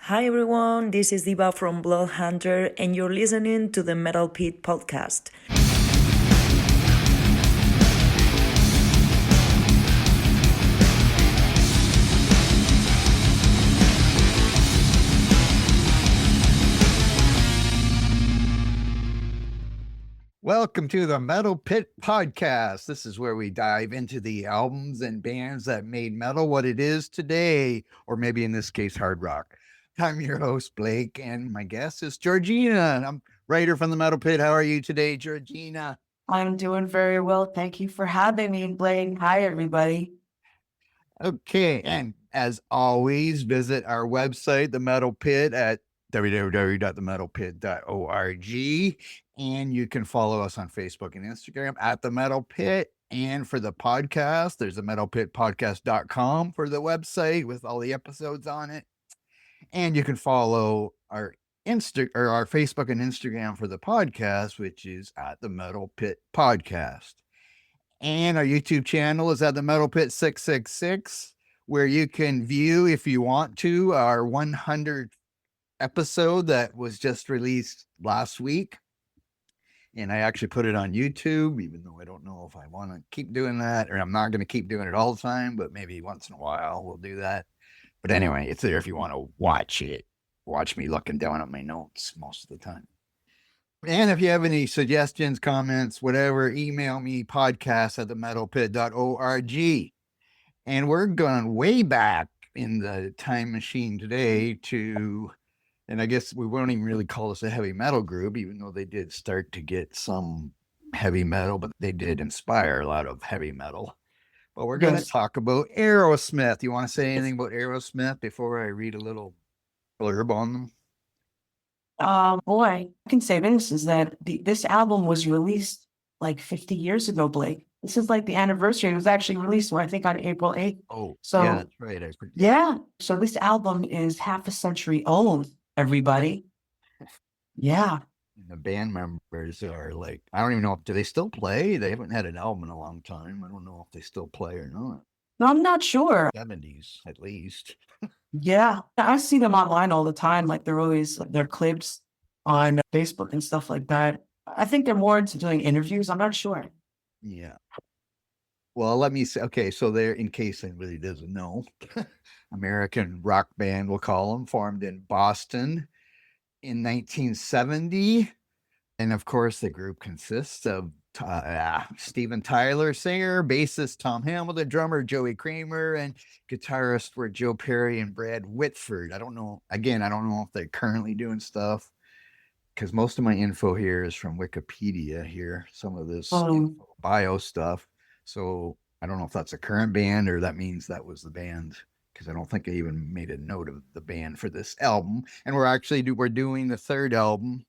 Hi everyone, this is Diva from Blood Hunter, and you're listening to the Metal Pit podcast. Welcome to the Metal Pit podcast. This is where we dive into the albums and bands that made metal what it is today, or maybe in this case, hard rock. I'm your host, Blake, and my guest is Georgina. I'm writer from the Metal Pit. How are you today, Georgina? I'm doing very well. Thank you for having me, Blake. Hi, everybody. Okay, and as always, visit our website, the Metal Pit, at www.themetalpit.org. And you can follow us on Facebook and Instagram at the Metal Pit. And for the podcast, there's a metalpitpodcast.com for the website with all the episodes on it. And you can follow our our Facebook and Instagram for the podcast, which is at the Metal Pit Podcast. And our YouTube channel is at the Metal Pit 666, where you can view, if you want to, our 100th episode that was just released last week. And I actually put it on YouTube, even though I don't know if I want to keep doing that, or I'm not going to keep doing it all the time, but maybe once in a while we'll do that. But anyway, it's there if you want to watch it. Watch me looking down at my notes most of the time. And if you have any suggestions, comments, whatever, email me, podcast@themetalpit.org. And we're going way back in the time machine today to, and I guess we won't even really call this a heavy metal group, even though they did start to get some heavy metal, but they did inspire a lot of heavy metal. But we're going to talk about Aerosmith. You want to say anything about Aerosmith before I read a little blurb on them? Boy, I can say this is that this album was released like 50 years ago, Blake. This is like the anniversary. It was actually released, I think, on April 8th. Oh, so yeah, that's right. Yeah. So this album is half a century old, everybody. Yeah. The band members are like, I don't even know, do they still play? They haven't had an album in a long time. I don't know if they still play or not. No, I'm not sure. 70s, at least. Yeah. I see them online all the time. Like their clips on Facebook and stuff like that. I think they're more into doing interviews. I'm not sure. Yeah. Well, let me say, okay, so they're, in case anybody doesn't know, American rock band, we'll call them, formed in Boston in 1970. And of course, the group consists of Steven Tyler, singer, bassist Tom Hamilton, drummer Joey Kramer, and guitarists were Joe Perry and Brad Whitford. I don't know if they're currently doing stuff, because most of my info here is from Wikipedia here, some of this bio stuff. So I don't know if that's a current band or that means that was the band, because I don't think I even made a note of the band for this album. And we're doing the third album,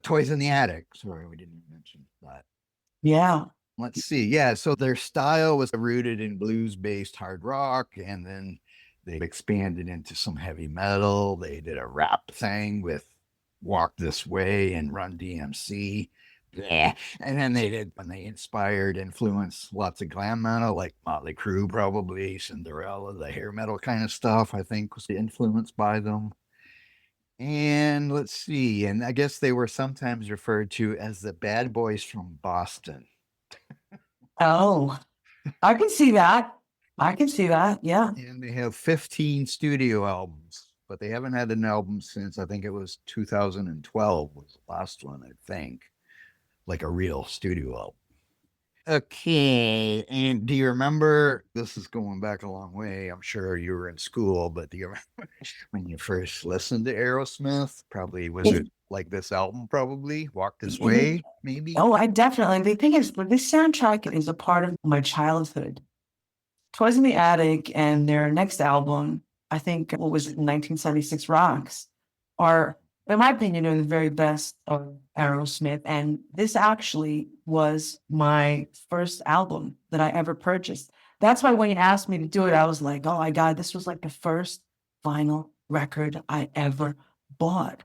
Toys in the Attic. Sorry, we didn't mention that. Yeah. Let's see. Yeah, so their style was rooted in blues-based hard rock, and then they expanded into some heavy metal. They did a rap thing with Walk This Way and Run DMC. Yeah. And then they influenced lots of glam metal, like Motley Crue, probably, Cinderella, the hair metal kind of stuff, I think, was influenced by them. And let's see, and I guess they were sometimes referred to as the Bad Boys from Boston. Oh, I can see that. Yeah. And they have 15 studio albums, but they haven't had an album since, I think it was 2012 was the last one, I think, like a real studio album. Okay, and do you remember, this is going back a long way, I'm sure you were in school, but do you remember when you first listened to Aerosmith? Probably, was it like this album, probably? Walk This Way, maybe? Oh, I definitely. The thing is, this soundtrack is a part of my childhood. Toys in the Attic and their next album, I think, what was it, 1976 Rocks, are, in my opinion, are the very best of Aerosmith. And this actually was my first album that I ever purchased. That's why when you asked me to do it, I was like, oh my God, this was like the first vinyl record I ever bought.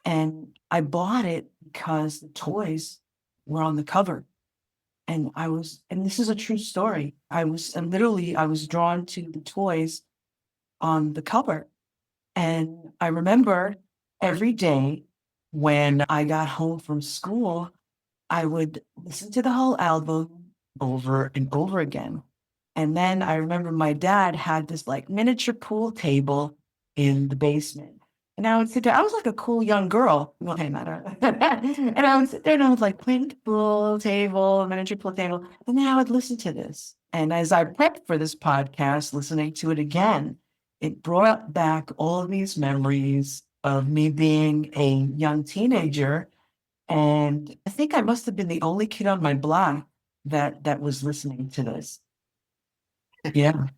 And I bought it because the toys were on the cover. And this is a true story. I was drawn to the toys on the cover. And I remember every day when I got home from school, I would listen to the whole album over and over again. And then I remember my dad had this like miniature pool table in the basement. And I would sit there, I was like a cool young girl. Well, hey, matter. And I would sit there and I was like playing the pool table, miniature pool table. And then I would listen to this. And as I prepped for this podcast, listening to it again, it brought back all of these memories of me being a young teenager. And I think I must have been the only kid on my block that was listening to this. Yeah.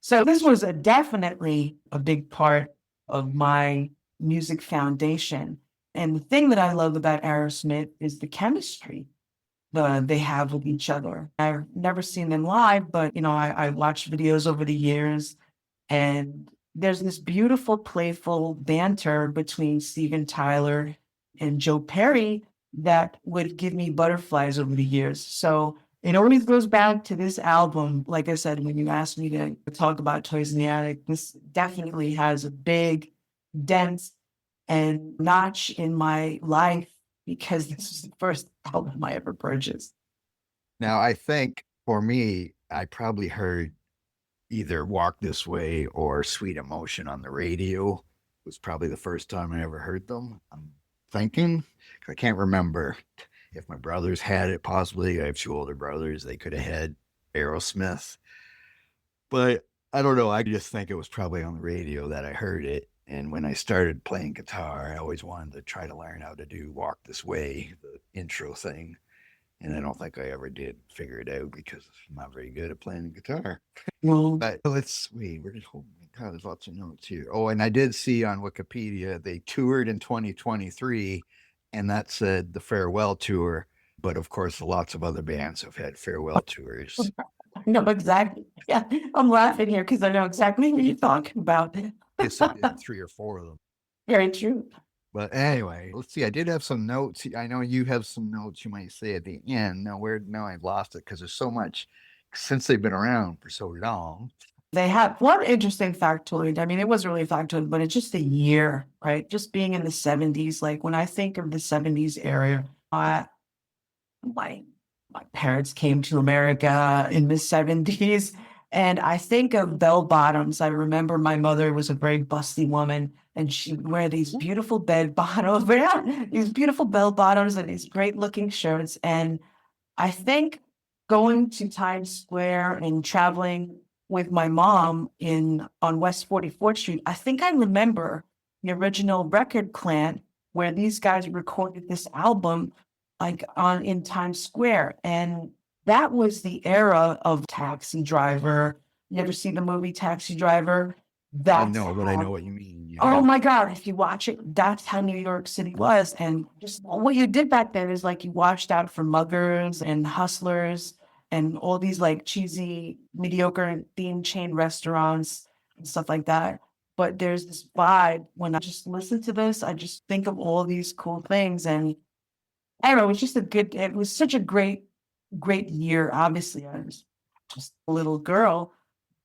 So this was definitely a big part of my music foundation. And the thing that I love about Aerosmith is the chemistry they have with each other. I've never seen them live, but I watched videos over the years, and there's this beautiful, playful banter between Steven Tyler and Joe Perry that would give me butterflies over the years. So it always goes back to this album. Like I said, when you asked me to talk about Toys in the Attic, this definitely has a big dent and notch in my life because this is the first album I ever purchased. Now, I think for me, I probably heard either Walk This Way or Sweet Emotion on the radio. It was probably the first time I ever heard them. I'm thinking, I can't remember if my brothers had it, possibly. I have two older brothers. They could have had Aerosmith. But I don't know. I just think it was probably on the radio that I heard it. And when I started playing guitar, I always wanted to try to learn how to do Walk This Way, the intro thing. And I don't think I ever did figure it out because I'm not very good at playing the guitar. Well, But let's wait. Where did oh my god? There's lots of notes here. Oh, and I did see on Wikipedia they toured in 2023, and that said the farewell tour. But of course, lots of other bands have had farewell tours. I know exactly. Yeah, I'm laughing here because I know exactly what you're talking about. Yes, I did 3 or 4 of them. Very true. But anyway, let's see. I did have some notes. I know you have some notes you might say at the end. Now I've lost it because there's so much since they've been around for so long. They have one interesting factoid. I mean, it wasn't really a factoid, but it's just a year, right? Just being in the 70s. Like when I think of the 70s era, my parents came to America in the 70s. And I think of bell bottoms. I remember my mother was a very busty woman, and she would wear these beautiful bed bottoms, these beautiful bell bottoms and these great looking shirts. And I think going to Times Square and traveling with my mom on West 44th Street, I think I remember the original record plant where these guys recorded this album like in Times Square. And that was the era of Taxi Driver. You ever see the movie Taxi Driver? No, but I know what you mean. Yeah. Oh my God, if you watch it, that's how New York City was. And just what you did back then is like you watched out for muggers and hustlers and all these like cheesy, mediocre theme chain restaurants and stuff like that. But there's this vibe when I just listen to this, I just think of all these cool things. And I don't know, it was such a great year. Obviously, I was just a little girl,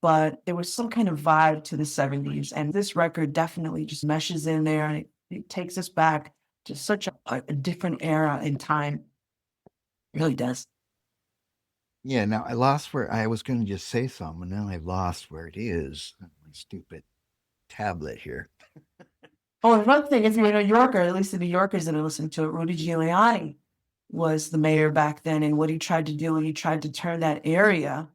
but there was some kind of vibe to the 70s. And this record definitely just meshes in there, and it takes us back to such a different era in time. It really does. Yeah, now I lost where I was going to just say something, and now I've lost where it is. My stupid tablet here. Oh, another thing is, New Yorker, at least the New Yorkers that are listening to it, Rudy Giuliani was the mayor back then. And what he tried to do, he tried to turn that area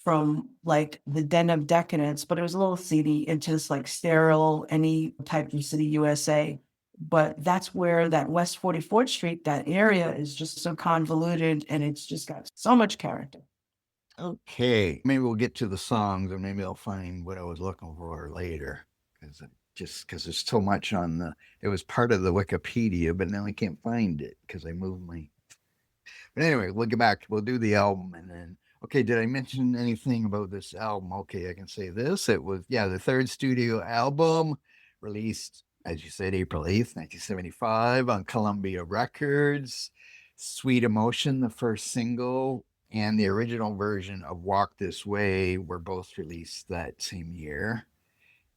from like the den of decadence, but it was a little seedy, into this like sterile, any type of city USA. But that's where that West 44th Street, that area is just so convoluted, and it's just got so much character. Okay, maybe we'll get to the songs, or maybe I'll find what I was looking for later, because there's so much on it was part of the Wikipedia, but now I can't find it because I moved my. But anyway, we'll get back. We'll do the album, and then. Okay, did I mention anything about this album? Okay, I can say this. It was, the third studio album, released, as you said, April 8th, 1975 on Columbia Records. Sweet Emotion, the first single, and the original version of Walk This Way were both released that same year.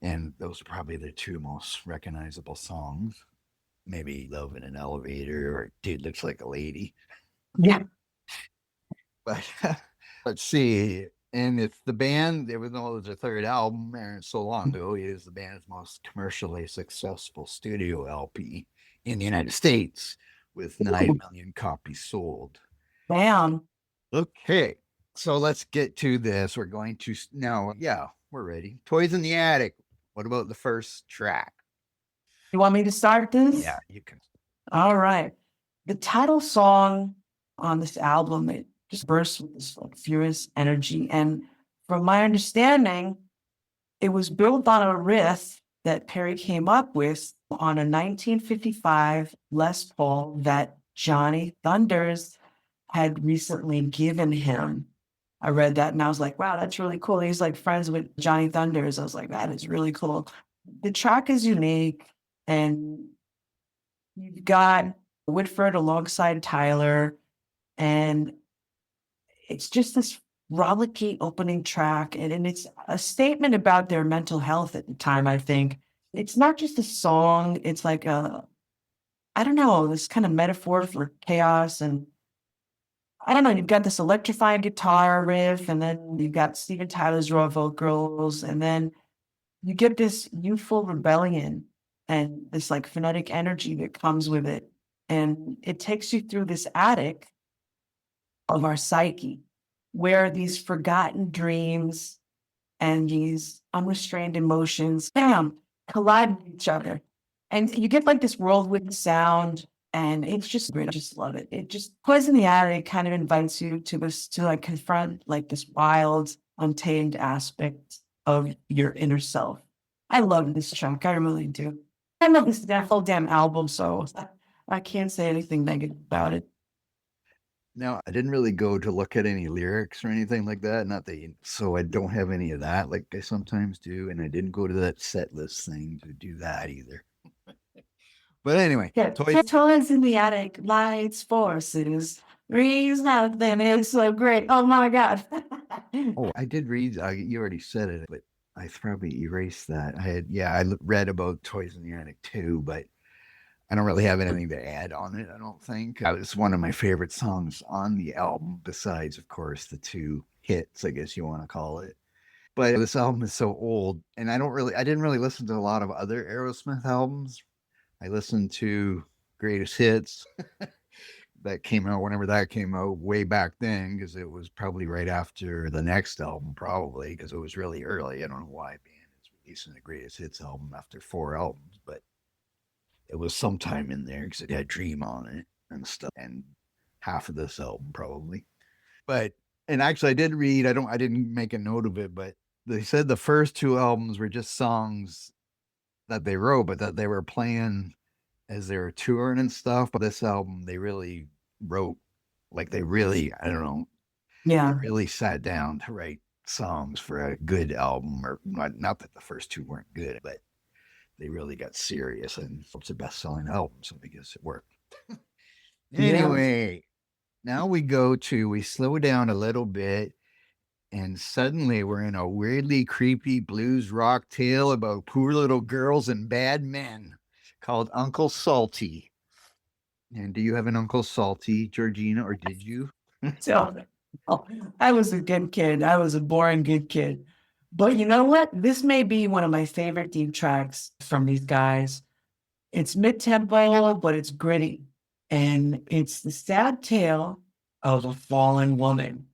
And those are probably the two most recognizable songs. Maybe Love in an Elevator or Dude Looks Like a Lady. Yeah. But let's see. And it's the band, even though it was their third album, and so long ago, it is the band's most commercially successful studio LP in the United States with 9 million copies sold. Bam. Okay. So let's get to this. We're going to now, yeah, we're ready. Toys in the Attic. What about the first track? You want me to start this? Yeah, you can. All right. The title song on this album, it just bursts with this like furious energy. And from my understanding, it was built on a riff that Perry came up with on a 1955 Les Paul that Johnny Thunders had recently given him. I read that and I was like, wow, that's really cool. He's like friends with Johnny Thunders. I was like, that is really cool. The track is unique, and you've got Whitford alongside Tyler, and it's just this rollicking opening track, and it's a statement about their mental health at the time, I think. It's not just a song, it's like I don't know, this kind of metaphor for chaos. And I don't know, you've got this electrifying guitar riff, and then you've got Steven Tyler's raw vocals, and then you get this youthful rebellion and this like phonetic energy that comes with it. And it takes you through this attic of our psyche where these forgotten dreams and these unrestrained emotions, bam, collide with each other. And you get like this whirlwind sound, and it's just great. I just love it. It just Poison the Attic kind of invites you to this, to like confront like this wild, untamed aspect of your inner self. I love this track. I really do. I love this whole damn album, so I can't say anything negative about it. Now, I didn't really go to look at any lyrics or anything like that. Not that, so I don't have any of that like I sometimes do. And I didn't go to that set list thing to do that either. But anyway, Yeah, Toys in the Attic, lights, forces, reads nothing. It's so great. Oh my God. Oh, I did read, you already said it, but I probably erased that. I read about Toys in the Attic too, but I don't really have anything to add on it, I don't think. It's one of my favorite songs on the album, besides, of course, the two hits, I guess you want to call it. But this album is so old, and I didn't really listen to a lot of other Aerosmith albums. I listened to Greatest Hits that came out whenever that came out way back then, because it was probably right after the next album, probably, because it was really early. I don't know why band is releasing the Greatest Hits album after 4 albums, but it was sometime in there because it had Dream on it and stuff, and half of this album probably. But and actually, I did read. I didn't make a note of it, but they said the first 2 albums were just songs that they wrote, but that they were playing as they were touring and stuff. But this album, they really wrote, like they really, I don't know, Yeah. really sat down to write songs for a good album. Or not that the first 2 weren't good, but they really got serious, and it's a best-selling album, so I guess it worked. Anyway, now we slow down a little bit, and suddenly we're in a weirdly creepy blues rock tale about poor little girls and bad men called Uncle Salty. And do you have an Uncle Salty, Georgina, or did you? So, I was a good kid. I was a boring good kid. But you know what? This may be one of my favorite deep tracks from these guys. It's mid-tempo, but it's gritty. And it's the sad tale of a fallen woman.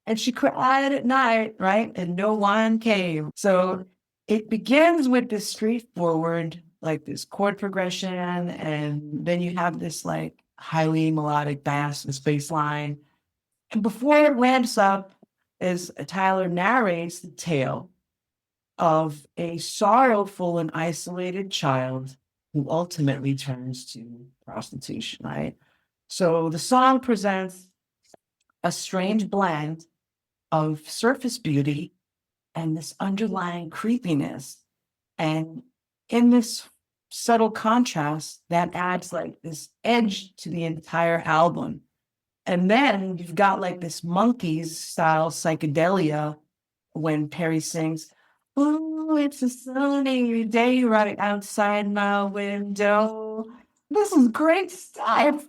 And she cried at night, right? And no one came. So it begins with this straightforward, like this chord progression. And then you have this like highly melodic bass, this bass line. And before it ramps up, as Tyler narrates the tale of a sorrowful and isolated child who ultimately turns to prostitution, right? So the song presents a strange blend of surface beauty and this underlying creepiness. And in this subtle contrast, that adds like this edge to the entire album. And then you've got like this monkeys style psychedelia when Perry sings, "Ooh, Oh, it's a sunny day right outside my window. This is great stuff.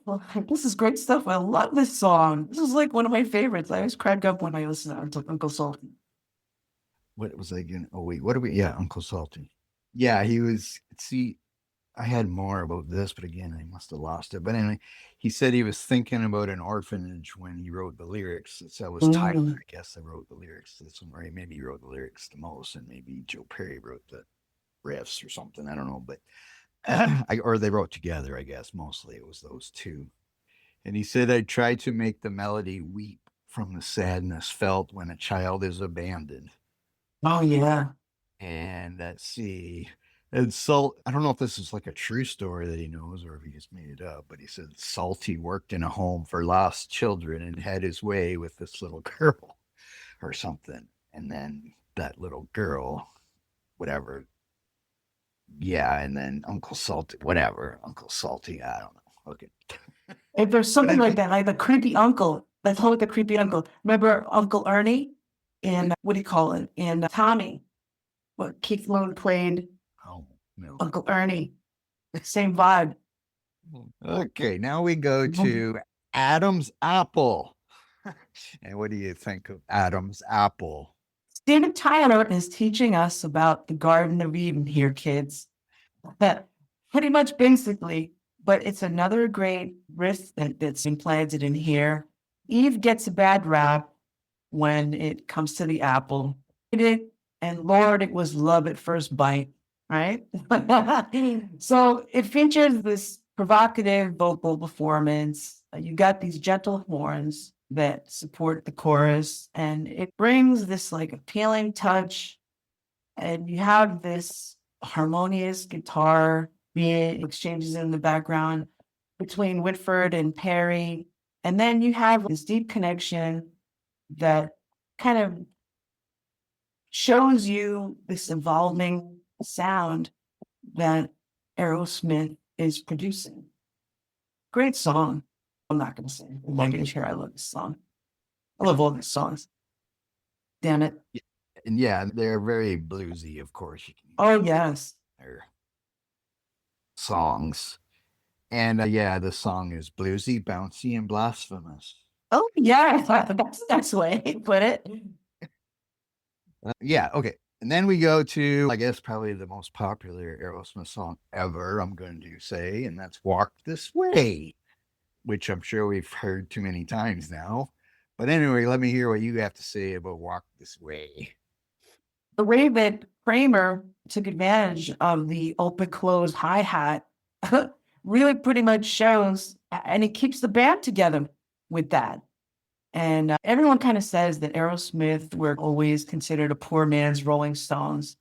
This is great stuff. I love this song. This is like one of my favorites. I always crack up when I listen to Uncle Sultan. What was I going to? Oh, wait. What are we? Yeah, Uncle Salty. Yeah, he was. See, I had more about this, but again, I must have lost it. But anyway, he said he was thinking about an orphanage when he wrote the lyrics. So it was Tyler, Mm. I guess, that wrote the lyrics to this one, or maybe he wrote the lyrics the most, and maybe Joe Perry wrote the riffs or something. I don't know, but or they wrote together, I guess. Mostly it was those two. And he said, I tried to make the melody weep from the sadness felt when a child is abandoned. Oh, yeah. And let's see. And Salt, I don't know if this is like a true story that he knows or if he just made it up, but he said Salty worked in a home for lost children and had his way with this little girl or something. And then that little girl, whatever. Yeah. And then Uncle Salty, whatever. Uncle Salty, I don't know. Okay. If there's something like that, like the creepy uncle, let's hold the creepy uncle. Remember Uncle Ernie in, what do you call it? In Tommy, what Keith Moon played Oh, no. Uncle Ernie. Same vibe. Okay. Now we go to Adam's Apple. And what do you think of Adam's Apple? Steven Tyler is teaching us about the Garden of Eden here, kids. That pretty much basically, but it's another great riff that's implanted in here. Eve gets a bad rap when it comes to the apple. And Lord, it was love at first bite, right? So it features this provocative vocal performance. You got these gentle horns that support the chorus, and it brings this like appealing touch. And you have this harmonious guitar being exchanges in the background between Whitford and Perry. And then you have this deep connection that kind of shows you this evolving sound that Aerosmith is producing. Great song. I'm not going to sing. I'm not going to share. I love this song. I love all these songs. Damn it. And yeah, they're very bluesy, of course. You can Oh, yes. their songs. And yeah, the song is bluesy, bouncy, and blasphemous. Oh, yeah. That's the next way to put it. Yeah, okay. And then we go to, I guess, probably the most popular Aerosmith song ever, I'm going to say, and that's Walk This Way, which I'm sure we've heard too many times now. But anyway, let me hear what you have to say about Walk This Way. The way that Kramer took advantage of the open close hi-hat really pretty much shows, and it keeps the band together with that. And everyone kind of says that Aerosmith were always considered a poor man's Rolling Stones.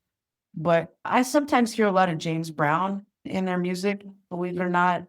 But I sometimes hear a lot of James Brown in their music, believe it or not.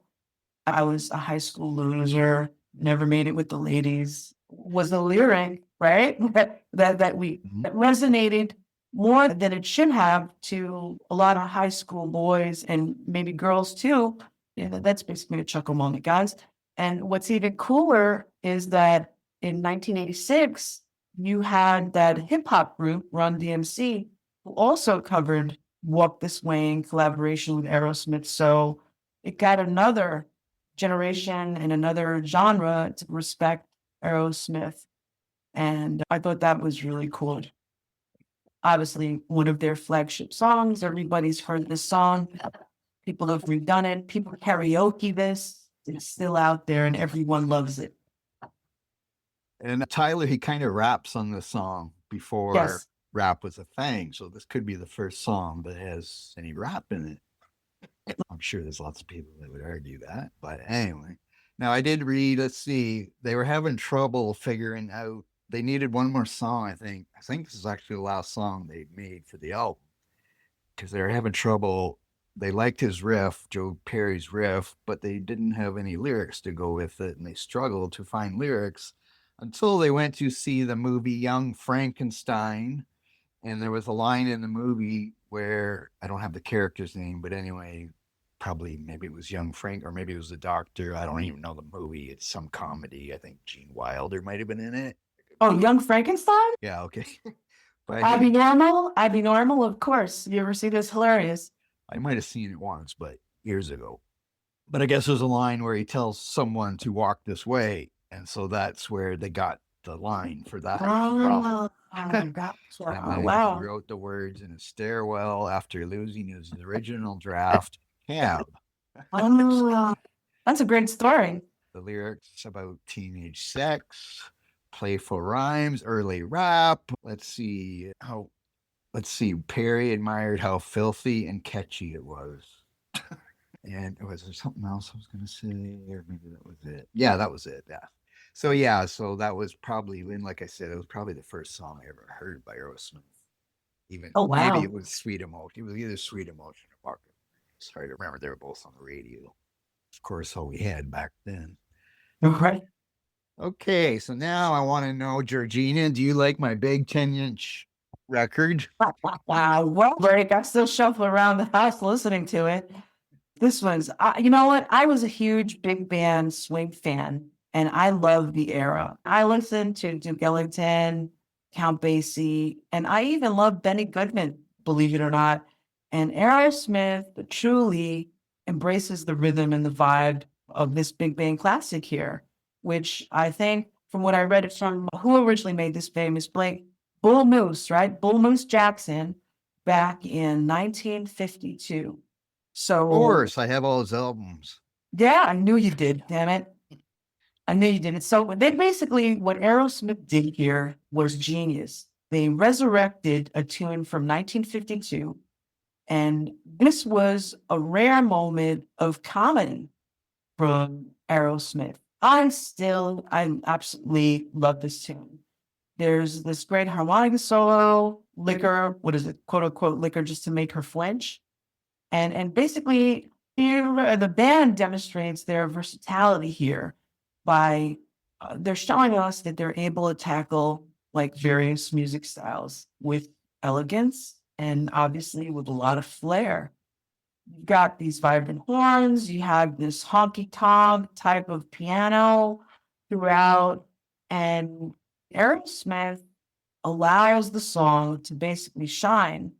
I was a high school loser, never made it with the ladies, was a lyric, right? that resonated more than it should have to a lot of high school boys and maybe girls too. Yeah, that's basically a chuckle moment, guys. And what's even cooler is that in 1986, you had that hip hop group, Run DMC, who also covered Walk This Way in collaboration with Aerosmith. So it got another generation and another genre to respect Aerosmith. And I thought that was really cool. Obviously, one of their flagship songs. Everybody's heard this song. People have redone it. People karaoke this. It's still out there and everyone loves it. And Tyler, he kind of raps on the song before Yes. rap was a thing. So this could be the first song that has any rap in it. I'm sure there's lots of people that would argue that. But anyway, now I did read, let's see, they were having trouble figuring out, they needed one more song, I think. I think this is actually the last song they made for the album because they were having trouble. They liked his riff, Joe Perry's riff, but they didn't have any lyrics to go with it. And they struggled to find lyrics until they went to see the movie Young Frankenstein. And there was a line in the movie where I don't have the character's name, but anyway, probably maybe it was Young Frank or maybe it was the doctor. I don't even know the movie. It's some comedy. I think Gene Wilder might have been in it. Oh, Young Frankenstein? Yeah, okay. But I'd be normal. I'd be normal, of course. You ever see this? Hilarious. I might have seen it once, but years ago. But I guess there's a line where he tells someone to walk this way. And so that's where they got the line for that. Oh, And gotcha. then he Wow. wrote the words in a stairwell after losing his original draft cab. Oh, that's a great story. The lyrics about teenage sex, playful rhymes, early rap. Let's see. Perry admired how filthy and catchy it was. And was there something else I was going to say, or maybe that was it? Yeah, that was it. Yeah. So that was probably, and like I said, it was probably the first song I ever heard by Aerosmith. Even Oh, wow. maybe it was Sweet Emotion. It was either Sweet Emotion or Market. It's hard to remember. They were both on the radio. Of course, all we had back then. Right. Okay, so now I want to know, Georgina, do you like my big 10-inch record? Wow. Well, Rick, I still shuffle around the house listening to it. This one's, you know what? I was a huge big band swing fan, and I love the era. I listened to Duke Ellington, Count Basie, and I even love Benny Goodman, believe it or not. And Aerosmith truly embraces the rhythm and the vibe of this big band classic here, which I think, from what I read from who originally made this famous, Bull Moose, right? Bull Moose Jackson, back in 1952. So, Of course, I have all his albums. yeah, I knew you did, damn it. I knew you did it. So they basically, what Aerosmith did here was genius. They resurrected a tune from 1952, and this was a rare moment of comedy from Aerosmith. I absolutely love this tune. There's this great harmonica solo, liquor, what is it, quote unquote, liquor just to make her flinch. And basically, here, the band demonstrates their versatility here by they're showing us that they're able to tackle like various music styles with elegance and obviously with a lot of flair. You've got these vibrant horns, you have this honky tonk type of piano throughout, and Aerosmith allows the song to basically shine,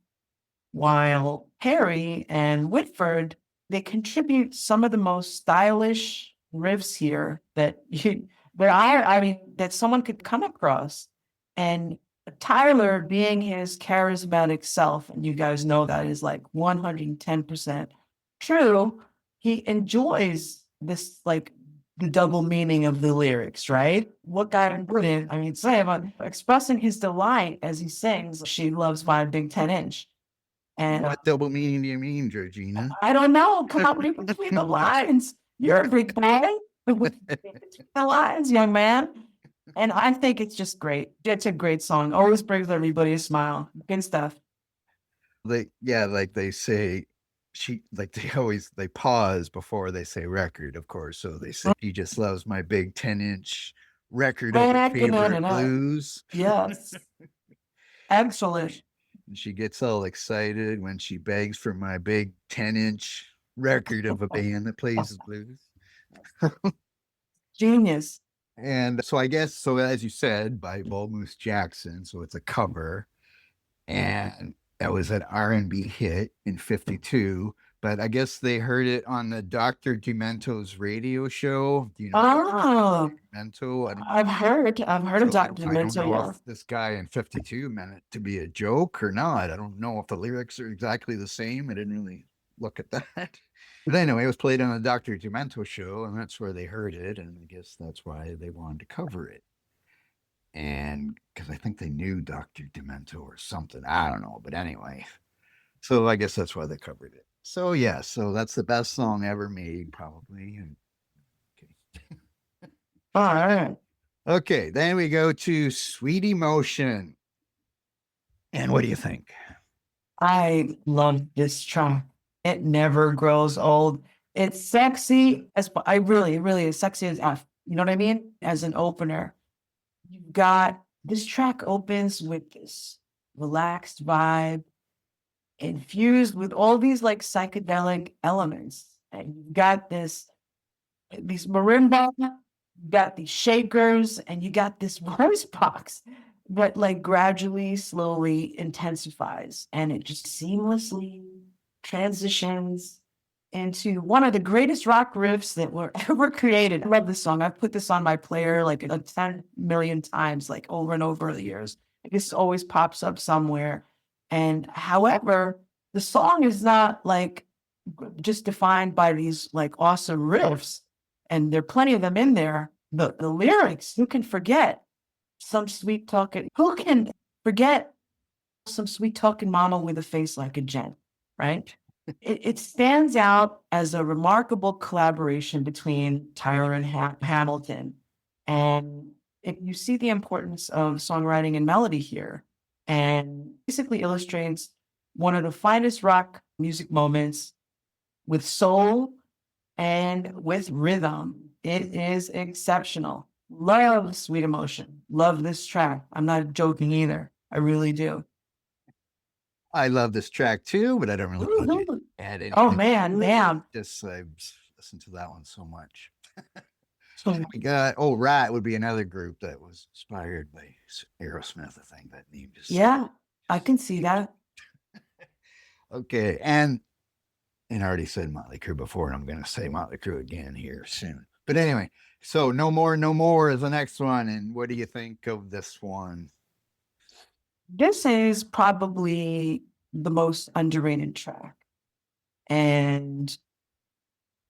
while Perry and Whitford, they contribute some of the most stylish riffs here that that someone could come across. And Tyler, being his charismatic self, and you guys know that is like 110% true, he enjoys this, like, the double meaning of the lyrics, right? What got brilliant, I mean, say about expressing his delight as he sings, "She loves my big 10-inch." And What double meaning do you mean, Georgina? I don't know. Come on, read between the lines. You're a big man. Between the lines, young man. And I think it's just great. It's a great song. Always brings everybody a smile. Good stuff. Like they say, they pause before they say record, of course. So they say, "He just loves my big 10-inch record of her favorite blues." Yes. Excellent. And she gets all excited when she begs for my big 10-inch record of a band that plays blues. Genius. And so I guess, so as you said, by Bull Moose Jackson, so it's a cover. And that was an R&B hit in 52. But I guess they heard it on the Dr. Demento's radio show. Do you know Oh, Demento? I've heard of Dr. I don't know Demento. if this guy in 52 meant it to be a joke or not. I don't know if the lyrics are exactly the same. I didn't really look at that. But anyway, it was played on the Dr. Demento show, and that's where they heard it. And I guess that's why they wanted to cover it. And because I think they knew Dr. Demento or something. I don't know. But anyway, so I guess that's why they covered it. So yeah, so that's the best song ever made, probably. Okay. All right. Okay, then we go to Sweet Emotion. And what do you think? I love this track. It never grows old. It's sexy as I really is sexy as F. You know what I mean? As an opener, you've got this track opens with this relaxed vibe, infused with all these like psychedelic elements. And you've got these marimba, you got these shakers, and you got this voice box but like gradually, slowly intensifies, and it just seamlessly transitions into one of the greatest rock riffs that were ever created. I love this song. I've put this on my player like 10 million times, like over and over the years. It just always pops up somewhere. And however, the song is not like just defined by these like awesome riffs, and there are plenty of them in there. The lyrics, who can forget some sweet talking? Who can forget some sweet talking mama with a face like a gent, right? It stands out as a remarkable collaboration between Tyler and Hamilton. And you see the importance of songwriting and melody here, and basically illustrates one of the finest rock music moments with soul and with rhythm. It is exceptional. Love Sweet Emotion. Love this track. I'm not joking either. I really do. I love this track too, but I don't really want to add anything. Oh man, damn. Just listened to that one so much. So, We got Rat would be another group that was inspired by Aerosmith. I think that name just yeah, I can see that. okay. And I already said Motley Crue before, and I'm going to say Motley Crue again here soon. But anyway, so No More is the next one. And what do you think of this one? This is probably the most underrated track. And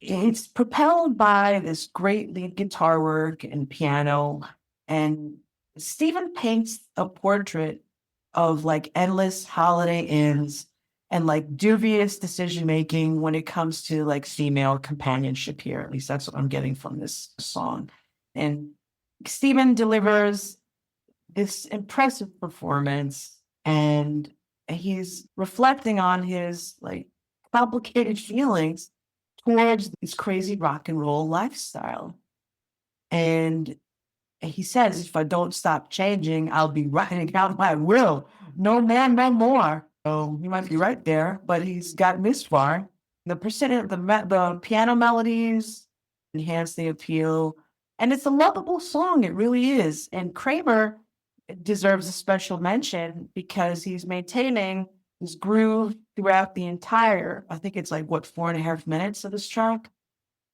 it's propelled by this great lead guitar work and piano. And Stephen paints a portrait of like endless holiday inns and like dubious decision making when it comes to like female companionship here. At least that's what I'm getting from this song. And Stephen delivers this impressive performance, and he's reflecting on his like complicated feelings towards this crazy rock and roll lifestyle. And he says, if I don't stop changing, I'll be writing out my will. No man, no more. So he might be right there, but he's gotten this far. The the piano melodies enhance the appeal, and it's a lovable song. It really is. And Kramer deserves a special mention because he's maintaining this groove throughout the entire, I think it's like what, 4.5 minutes of this track.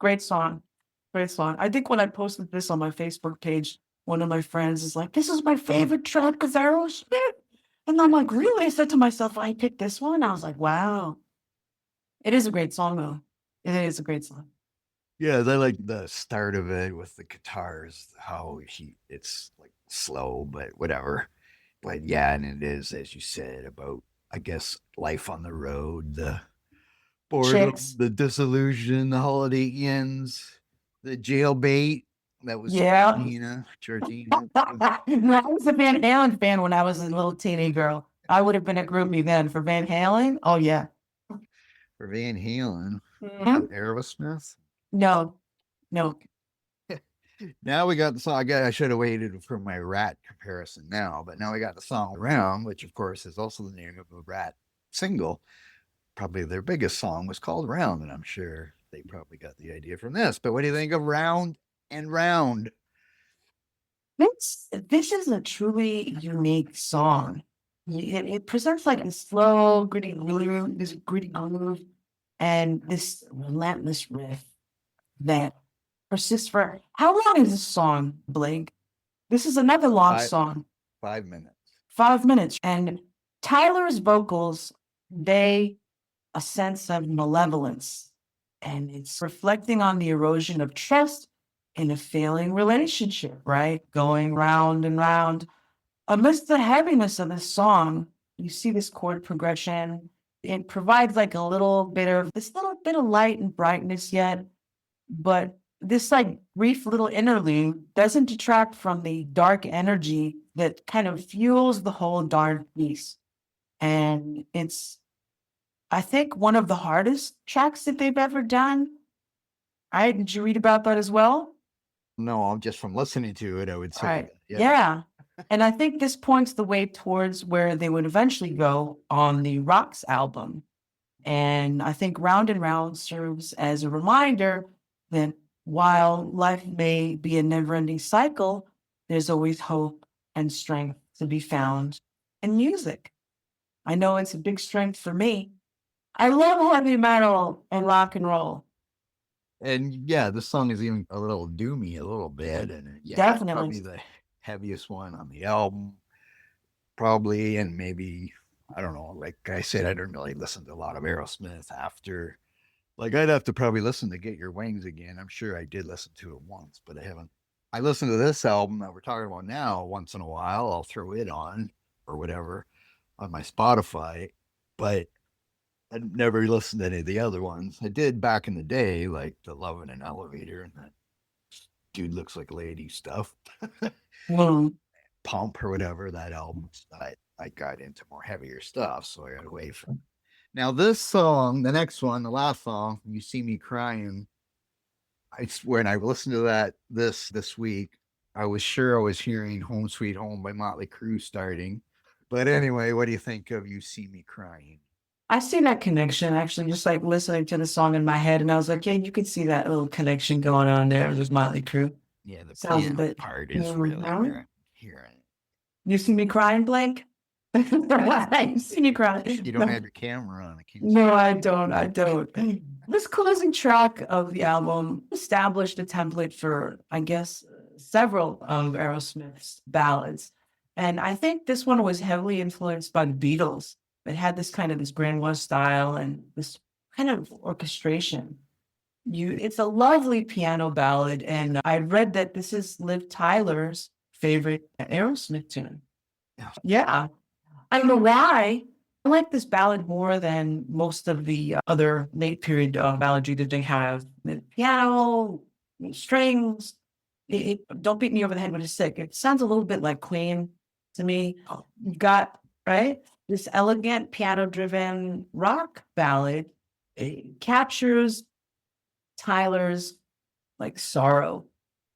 Great song. Great song. I think when I posted this on my Facebook page, one of my friends is like, this is my favorite track of Aerosmith. And I'm like, really? I said to myself, I picked this one. I was like, wow. It is a great song, though. It is a great song. Yeah, I like the start of it with the guitars, how it's like slow, but whatever. But yeah, and it is, as you said, about, I guess, life on the road, the boredom, Chicks. the disillusion, the holiday inns, the jailbait. That was Yeah. Georgina. I was a Van Halen fan when I was a little teeny girl. I would have been a groupie then for Van Halen. Oh, yeah. For Van Halen, Mhm. Aerosmith. No. Now we got the song. I should have waited for my Rat comparison now, but now we got the song Round, which of course is also the name of a Rat single. Probably their biggest song was called Round, and I'm sure they probably got the idea from this. But what do you think of Round and Round? This is a truly unique song. It presents like a slow, gritty groove, and this relentless riff that persists for how long is this song, Blake? This is another long song. 5 minutes. 5 minutes. And Tyler's vocals, they a sense of malevolence. And it's reflecting on the erosion of trust in a failing relationship, right? Going round and round. Amidst the heaviness of this song, you see this chord progression. It provides like a little bit of light and brightness yet, but this like brief little interlude doesn't detract from the dark energy that kind of fuels the whole darn piece. And it's, I think, one of the hardest tracks that they've ever done. Did you read about that as well? No, I'm just from listening to it, I would say. Right. Yeah. And I think this points the way towards where they would eventually go on the Rocks album. And I think Round and Round serves as a reminder that while life may be a never-ending cycle, there's always hope and strength to be found in music. I know it's a big strength for me. I love heavy metal and rock and roll. And yeah, this song is even a little doomy a little bit. And yeah, Definitely. probably the heaviest one on the album. Probably, and maybe, I don't know, like I said, I don't really listen to a lot of Aerosmith after. Like, I'd have to probably listen to Get Your Wings again. I'm sure I did listen to it once, but I haven't. I listen to this album that we're talking about now once in a while. I'll throw it on or whatever on my Spotify, but I never listened to any of the other ones. I did back in the day, like the Love in an Elevator and that Dude Looks Like a Lady stuff. Pump or whatever, that album. I got into more heavier stuff, so I got away from. Now this song, the next one, the last song, You See Me Crying. I swear, when I listened to that this week, I was sure I was hearing Home Sweet Home by Motley Crue starting. But anyway, what do you think of You See Me Crying? I see that connection actually, just like listening to the song in my head, and I was like, yeah, you can see that little connection going on there with Motley Crue. Yeah, the Sounds a piano bit. part is really where I'm hearing it. You see me crying, Blake? You see me crying. You don't have your camera on. No, I don't. I don't. This closing track of the album established a template for, I guess, several of Aerosmith's ballads. And I think this one was heavily influenced by the Beatles. It had this kind of this grandeur style and this kind of orchestration. It's a lovely piano ballad, and I read that this is Liv Tyler's favorite Aerosmith tune. Yeah. I don't know why. I like this ballad more than most of the other late period ballads that they have. The piano, strings. Don't beat me over the head with a stick. It sounds a little bit like Queen to me. You got, right? This elegant piano-driven rock ballad. It captures Tyler's like sorrow.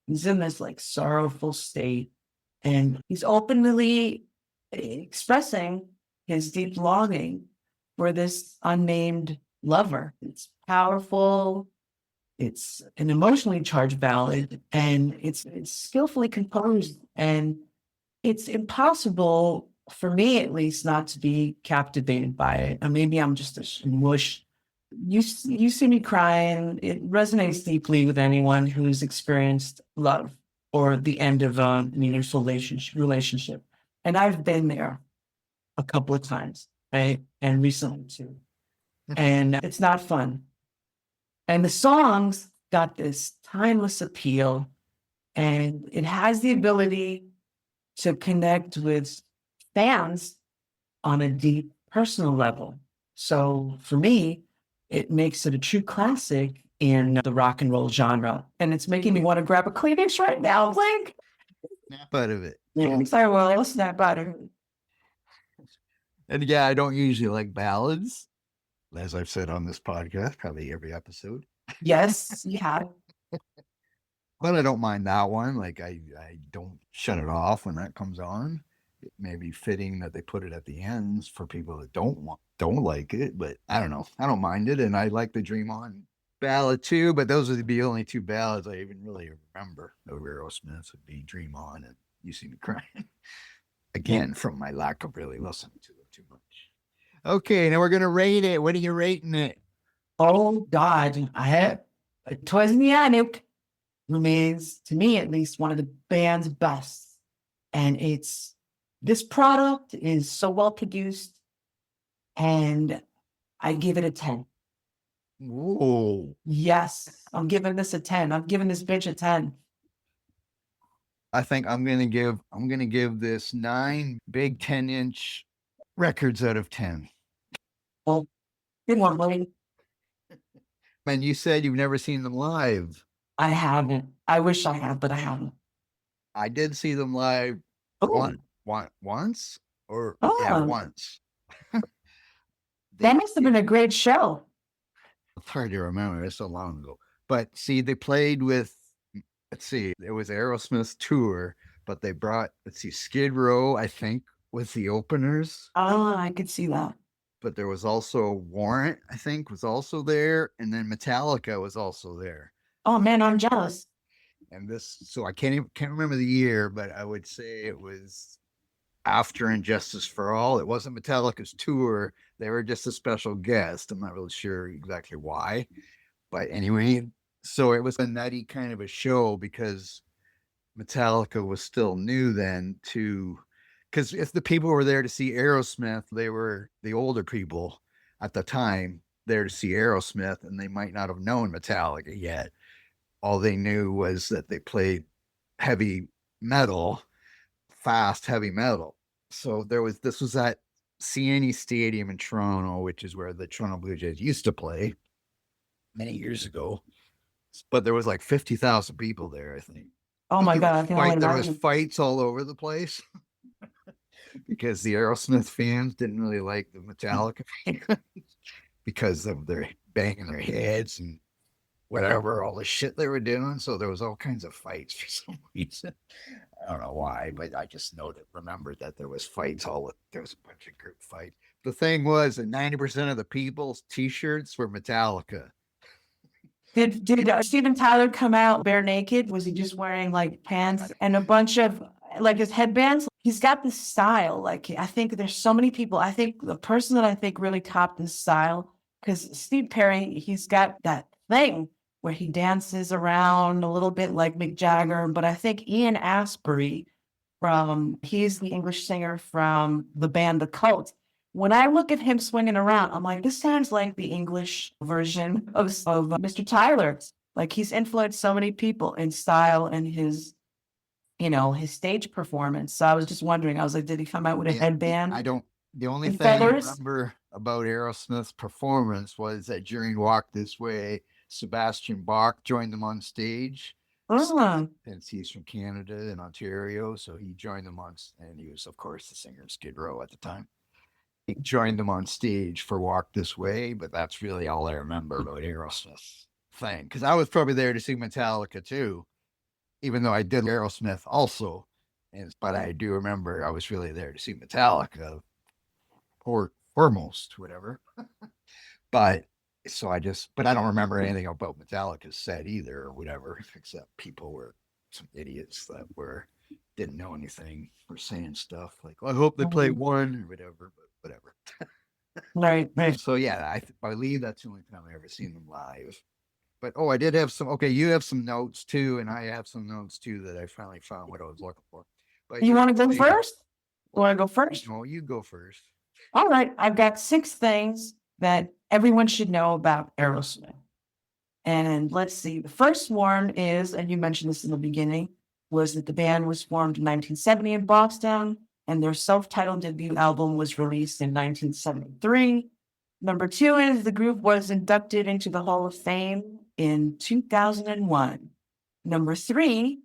He's in this like sorrowful state, and he's openly expressing his deep longing for this unnamed lover. It's powerful. It's an emotionally charged ballad, and it's skillfully composed, and it's impossible for me, at least, not to be captivated by it. And maybe I'm just a smush. You See Me Crying, it resonates deeply with anyone who's experienced love or the end of a meaningful relationship. And I've been there a couple of times, right? And recently too. And it's not fun. And the songs got this timeless appeal, and it has the ability to connect with fans on a deep personal level. So for me, it makes it a true classic in the rock and roll genre. And it's making me want to grab a Kleenex right now, Blake. Snap out of it. Yeah, I'm sorry, well, I'll snap out of it. And yeah, I don't usually like ballads, as I've said on this podcast, probably every episode. Yes, you have. But I don't mind that one. Like I don't shut it off when that comes on. It may be fitting that they put it at the ends for people that don't like it, but I don't know. I don't mind it, and I like the Dream On ballad too. But those would be the only two ballads I even really remember of Aerosmith would be Dream On and You See Me Crying. Again, from my lack of really listening to them too much. Okay, now we're gonna rate it. What are you rating it? Oh God, I have Toys in the Attic remains, to me at least, one of the band's best. And this product is so well produced, and I give it a 10. Whoa. Yes, I'm giving this a 10. I'm giving this bitch a 10. I think I'm gonna give this 9 big 10-inch records out of 10. Well, good one, Willie. And you said you've never seen them live. I haven't. I wish I had, but I haven't. I did see them live once. Once. That must have been a great show. It's hard to remember. It's so long ago. But see, they played with, let's see, it was Aerosmith's tour, but they brought, Skid Row, I think, with the openers. Oh, I could see that. But there was also Warrant, I think, was also there. And then Metallica was also there. Oh man, I'm jealous. And so I can't remember the year, but I would say it was, after Injustice for All. It wasn't Metallica's tour. They were just a special guest. I'm not really sure exactly why. But anyway, so it was a nutty kind of a show because Metallica was still new then to, because if the people were there to see Aerosmith, they were the older people at the time there to see Aerosmith, and they might not have known Metallica yet. All they knew was that they played heavy metal, fast heavy metal. So this was at CNE Stadium in Toronto, which is where the Toronto Blue Jays used to play many years ago. But there was like 50,000 people there, I think. Oh my God, I can only There was imagine. fights all over the place because the Aerosmith fans didn't really like the Metallica fans because of their banging their heads and whatever, all the shit they were doing. So there was all kinds of fights for some reason. I don't know why, but I just remembered that there was fights. There was a bunch of group fights. The thing was that 90% of the people's T-shirts were Metallica. Did Steven Tyler come out bare naked? Was he just wearing like pants and a bunch of like his headbands? He's got this style. Like I think there's so many people. I think the person that I think really topped this style, because Steve Perry, he's got that thing where he dances around a little bit like Mick Jagger. But I think Ian Astbury he's the English singer from the band The Cult. When I look at him swinging around, I'm like, this sounds like the English version of Mr. Tyler. Like he's influenced so many people in style and his stage performance. So I was just wondering, I was like, did he come out with a headband? The only and thing I feathers? remember about Aerosmith's performance was that during Walk This Way, Sebastian Bach joined them on stage. Since he's from Canada and Ontario, so he joined them and he was, of course, the singer of Skid Row at the time. He joined them on stage for Walk This Way, but that's really all I remember about Aerosmith thing. Because I was probably there to see Metallica too, even though I did Aerosmith also. But I do remember I was really there to see Metallica, foremost, whatever. But I don't remember anything about Metallica's set either, or whatever, except people were some idiots that didn't know anything, were saying stuff like, well, I hope they play one or whatever, but whatever. Right. So yeah, I believe that's the only time I ever seen them live. But I did have you have some notes too, and I have some notes too that I finally found what I was looking for. But you want to go first? You want to go first? No, you go first. All right. I've got 6 things that everyone should know about Aerosmith. And let's see. The first one is, and you mentioned this in the beginning, was that the band was formed in 1970 in Boston, and their self-titled debut album was released in 1973. Number 2 is the group was inducted into the Hall of Fame in 2001. Number 3,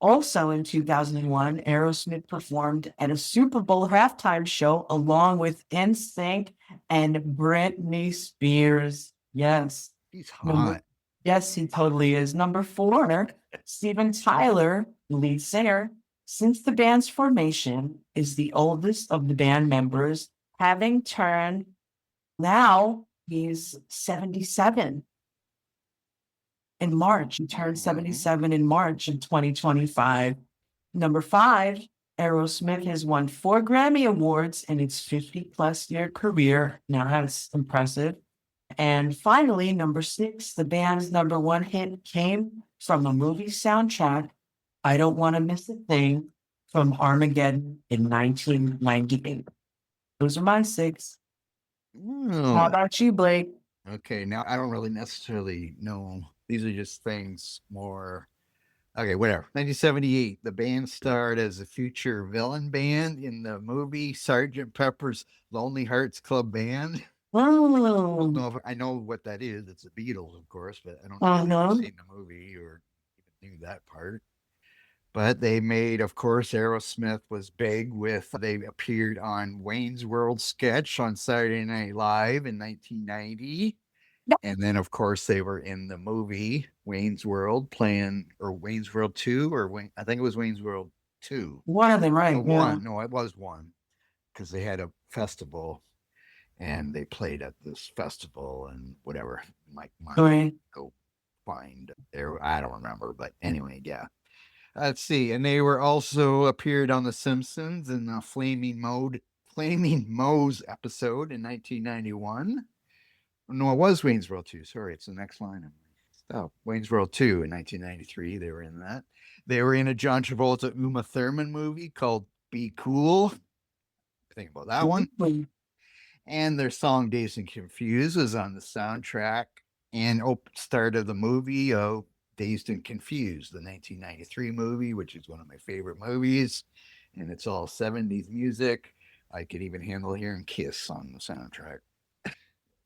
also in 2001, Aerosmith performed at a Super Bowl halftime show along with NSYNC and Britney Spears. Yes. He's hot. Yes, he totally is. Number 4, Steven Tyler, lead singer, since the band's formation, is the oldest of the band members, having turned, now he's 77 in March. He turned 77 in March of 2025. Number 5, Aerosmith has won 4 Grammy Awards in its 50-plus year career. Now that's impressive. And finally, number 6, the band's number 1 hit came from a movie soundtrack, I Don't Want to Miss a Thing, from Armageddon in 1998. Those are my 6. How about you, Blake? Okay, now I don't really necessarily know. These are just things more. Okay, whatever. 1978, the band starred as a future villain band in the movie Sgt. Pepper's Lonely Hearts Club Band. I know what that is. It's the Beatles, of course, but I don't know if I've seen the movie or even knew that part. But they made, of course, Aerosmith was big they appeared on Wayne's World sketch on Saturday Night Live in 1990. And then, of course, they were in the movie Wayne's World or Wayne's World 2, I think it was Wayne's World 2. One of them, right? One. No, it was one, because they had a festival and they played at this festival and whatever. Mike might go find there. I don't remember, but anyway, yeah. Let's see. And they were also appeared on The Simpsons in the Flaming Moe's episode in 1991. No, it was Wayne's World 2. Sorry, it's the next line. Oh, Wayne's World 2 in 1993. They were in that. They were in a John Travolta Uma Thurman movie called Be Cool. Think about that one. And their song Dazed and Confused was on the soundtrack and start of the movie of Dazed and Confused, the 1993 movie, which is one of my favorite movies. And it's all 70s music. I could even handle hearing Kiss on the soundtrack.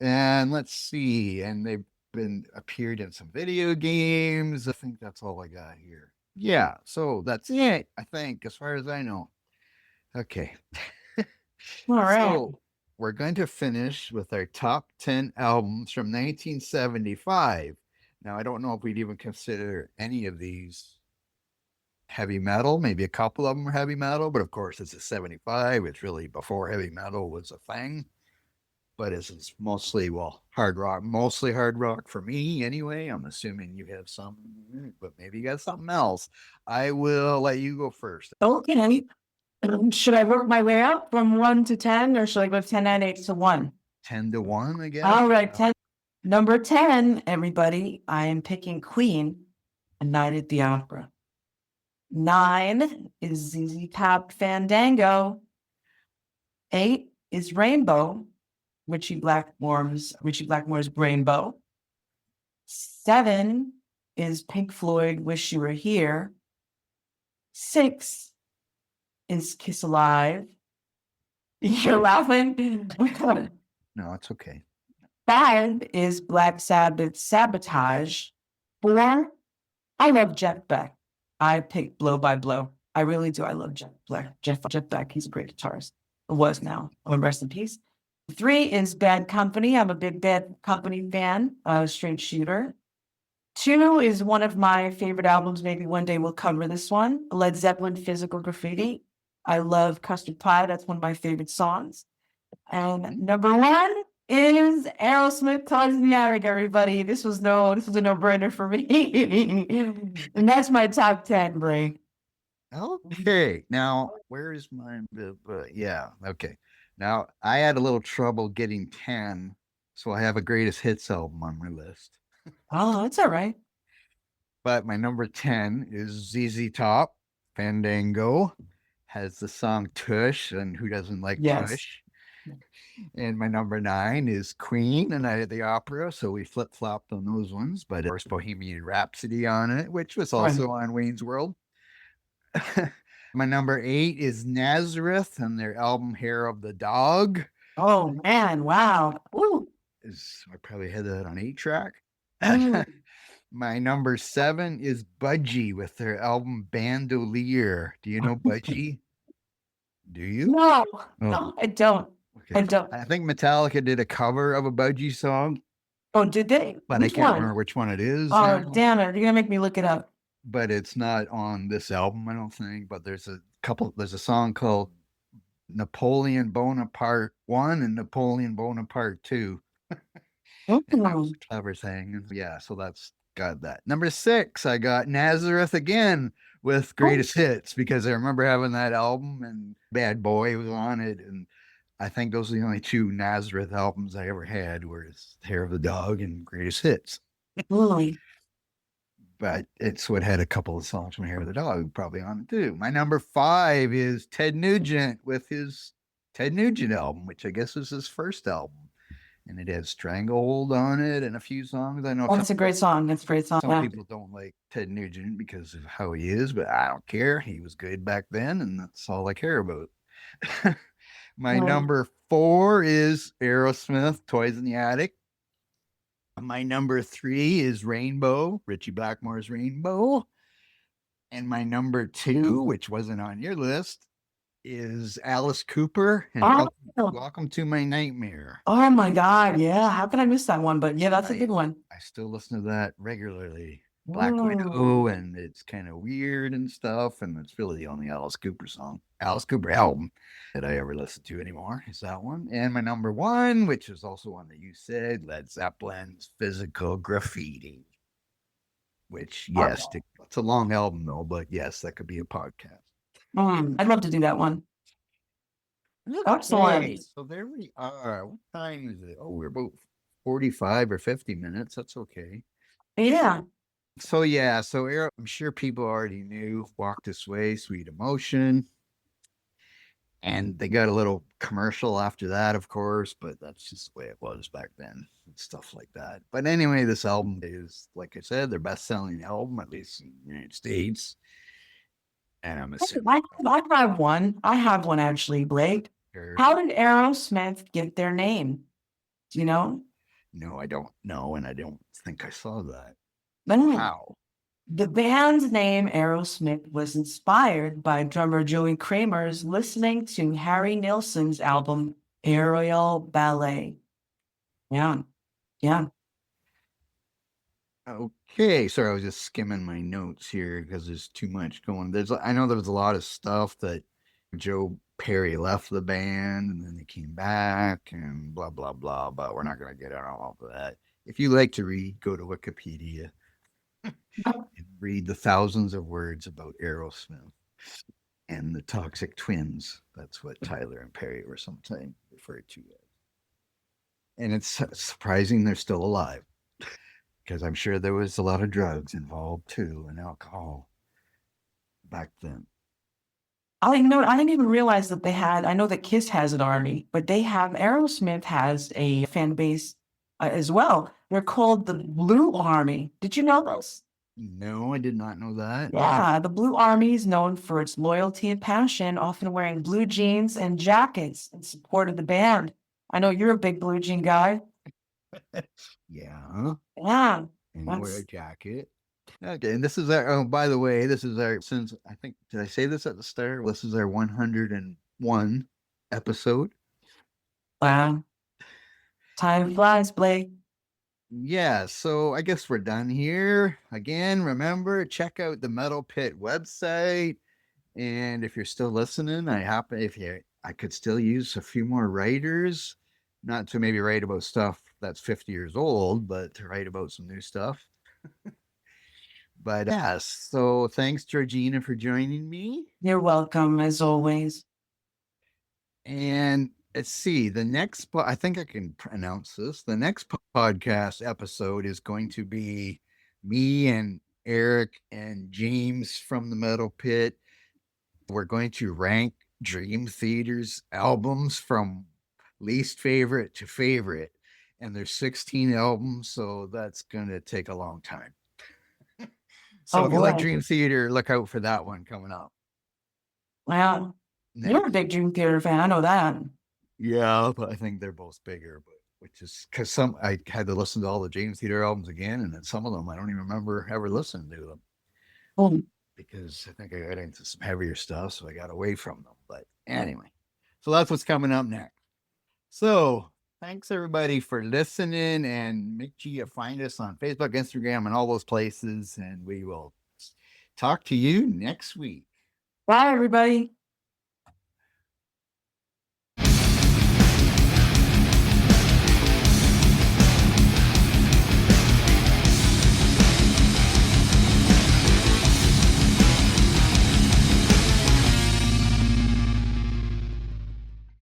And let's see. And they've been appeared in some video games. I think that's all I got here. Yeah. So that's it, I think, as far as I know. Okay. All right. So we're going to finish with our top 10 albums from 1975. Now, I don't know if we'd even consider any of these heavy metal. Maybe a couple of them are heavy metal, but of course, it's a 75. It's really before heavy metal was a thing. But it's mostly, hard rock, mostly hard rock for me anyway. I'm assuming you have some, but maybe you got something else. I will let you go first. Okay. Should I work my way up from 1 to 10, or should I go 10 and 8 to 1? 10 to 1, I guess. All right, 10. Number 10, everybody, I am picking Queen, A Night at the Opera. 9 is ZZ Top Fandango. 8 is Rainbow, Richie Blackmore's Rainbow. 7 is Pink Floyd, Wish You Were Here. 6 is Kiss Alive. You're laughing? No, it's okay. 5 is Black Sabbath, Sabotage. 4, I love Jeff Beck. I picked Blow by Blow. I really do. I love Jeff Beck. He's a great guitarist. It was now. Rest in peace. 3 is Bad Company. I'm a big Bad Company fan. Straight shooter. 2 is one of my favorite albums. Maybe one day we'll cover this one. Led Zeppelin, Physical Graffiti. I love Custard Pie. That's one of my favorite songs. And number 1 is Aerosmith, Toys in the Attic, everybody. This was a no-brainer for me. And that's my top 10, Bray. Okay. Now, where is mine? Yeah. Okay. Now, I had a little trouble getting 10, so I have a greatest hits album on my list. Oh, that's all right. But my number 10 is ZZ Top, Fandango, has the song Tush, and who doesn't like Tush? And my number 9 is Queen, A Night at the Opera. So we flip-flopped on those ones, but there's Bohemian Rhapsody on it, which was also on Wayne's World. My number 8 is Nazareth and their album Hair of the Dog. Oh, man. Wow. Ooh. I probably had that on 8-track. My number 7 is Budgie with their album Bandolier. Do you know Budgie? Do you? No, I don't. Okay. I don't. I think Metallica did a cover of a Budgie song. Oh, did they? But I can't remember which one it is. Oh, damn it. You're going to make me look it up. But it's not on this album, I don't think. But there's a song called Napoleon Bonaparte 1 and Napoleon Bonaparte 2. And that was a clever thing. Yeah, so that's got that. Number 6, I got Nazareth again with Greatest Hits, because I remember having that album and Bad Boy was on it. And I think those are the only 2 Nazareth albums I ever had, were Hair of the Dog and Greatest Hits. But it had a couple of songs from Hair of the Dog probably on it too. My number 5 is Ted Nugent with his Ted Nugent album, which I guess was his first album. And it has Stranglehold on it and a few songs. I know that's a great song. That's a great song. Some people don't like Ted Nugent because of how he is, but I don't care. He was good back then, and that's all I care about. My number 4 is Aerosmith, Toys in the Attic. My number 3 is Rainbow, Richie Blackmore's Rainbow. And my number 2, which wasn't on your list, is Alice Cooper and Welcome to My Nightmare. Oh my God. Yeah. How can I miss that one? But yeah, that's a good one. I still listen to that regularly. Black Widow, and it's kind of weird and stuff. And it's really the only Alice Cooper album that I ever listen to anymore, is that one. And my number 1, which is also one that you said, Led Zeppelin's Physical Graffiti. which, yes, it's a long album though, but yes, that could be a podcast. I'd love to do that one. Excellent. Okay, so there we are. What time is it? Oh, we're about 45 or 50 minutes. That's okay. Yeah. So yeah, I'm sure people already knew Walk This Way, Sweet Emotion. And they got a little commercial after that, of course, but that's just the way it was back then and stuff like that. But anyway, this album is, like I said, their best-selling album, at least in the United States. And I'm assuming I have one. I have one actually, Blake. How did Aerosmith get their name? Do you know? No, I don't know, and I don't think I saw that. No. How? The band's name Aerosmith was inspired by drummer Joey Kramer's listening to Harry Nilsson's album Aerial Ballet. Yeah. Yeah. Okay, sorry, I was just skimming my notes here because there's too much going. I know there was a lot of stuff that Joe Perry left the band and then they came back and blah blah blah, but we're not going to get on all of that. If you like to read, go to Wikipedia and read the thousands of words about Aerosmith and the Toxic Twins. That's what Tyler and Perry were sometimes referred to as. And it's surprising they're still alive, because I'm sure there was a lot of drugs involved too and alcohol back then. I didn't even realize that they had, I know that Kiss has an army, but Aerosmith has a fan base as well. They're called the Blue Army. Did you know this? No, I did not know that. Yeah, the Blue Army is known for its loyalty and passion, often wearing blue jeans and jackets in support of the band. I know you're a big blue jean guy. Yeah. Yeah. And I wear a jacket. Okay, and this is our, by the way, since I think, did I say this at the start? This is our 101 episode. Wow. Time flies, Blake. Yeah, so I guess we're done here. Again, remember, check out the Metal Pit website. And if you're still listening, I could still use a few more writers, not to maybe write about stuff that's 50 years old, but to write about some new stuff. But yeah, so thanks, Georgina, for joining me. You're welcome, as always. And let's see, I think I can announce this. The next podcast episode is going to be me and Eric and James from the Metal Pit. We're going to rank Dream Theater's albums from least favorite to favorite. And there's 16 albums, so that's going to take a long time. So if you like Dream Theater, look out for that one coming up. Wow. You're a big Dream Theater fan. I know that. Yeah, but I think they're both bigger, which is because I had to listen to all the Dream Theater albums again, and then some of them I don't even remember ever listening to them. Because I think I got into some heavier stuff, so I got away from them. But anyway, so that's what's coming up next. So thanks everybody for listening, and make sure you find us on Facebook, Instagram, and all those places, and we will talk to you next week. Bye, everybody.